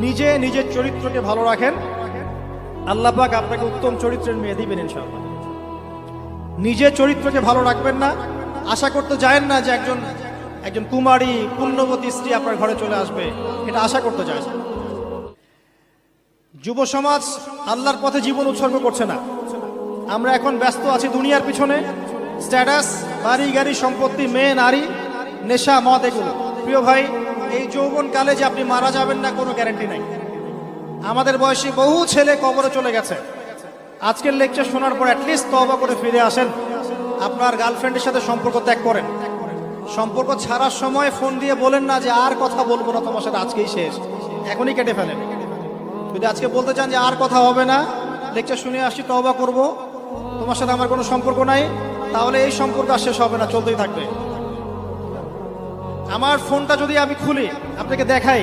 নিজে নিজের চরিত্রকে ভালো রাখেন, আল্লাহ পাক আপনাকে উত্তম চরিত্রের মেয়ে দিবেন ইনশাআল্লাহ। নিজের চরিত্রকে ভালো রাখবেন না, আশা করতে যায়েন না যে একজন কুমারী পুণ্যবতী স্ত্রী আপনার ঘরে চলে আসবে, এটা আশা করতে যায় না। যুব সমাজ আল্লাহর পথে জীবন উৎসর্গ করছে না। আমরা এখন ব্যস্ত আছি দুনিয়ার পিছনে, স্ট্যাটাস, বাড়ি গাড়ি, সম্পত্তি, মেয়ে, নারী, নেশা, মদ, এগুলো। প্রিয় ভাই, এই যৌবনকালে যে আপনি মারা যাবেন না কোনো গ্যারান্টি নাই। আমাদের বয়সী বহু ছেলে কবরে চলে গেছে। আজকের লেকচার শোনার পর অ্যাটলিস্ট তওবা করে ফিরে আসেন, আপনার গার্লফ্রেন্ডের সাথে সম্পর্ক ত্যাগ করেন। সম্পর্ক ছাড়ার সময় ফোন দিয়ে বলেন না যে আর কথা বলবো না তোমার সাথে, আজকেই শেষ, এখনই কেটে ফেলেন। যদি আজকে বলতে চান যে আর কথা হবে না, লেকচার শুনে আসছি, তওবা করব, তোমার সাথে আমার কোনো সম্পর্ক নাই, তাহলে এই সম্পর্ক আর শেষ হবে না, চলতেই থাকবে। আমার ফোনটা যদি আমি খুলি, আপনাকে দেখাই,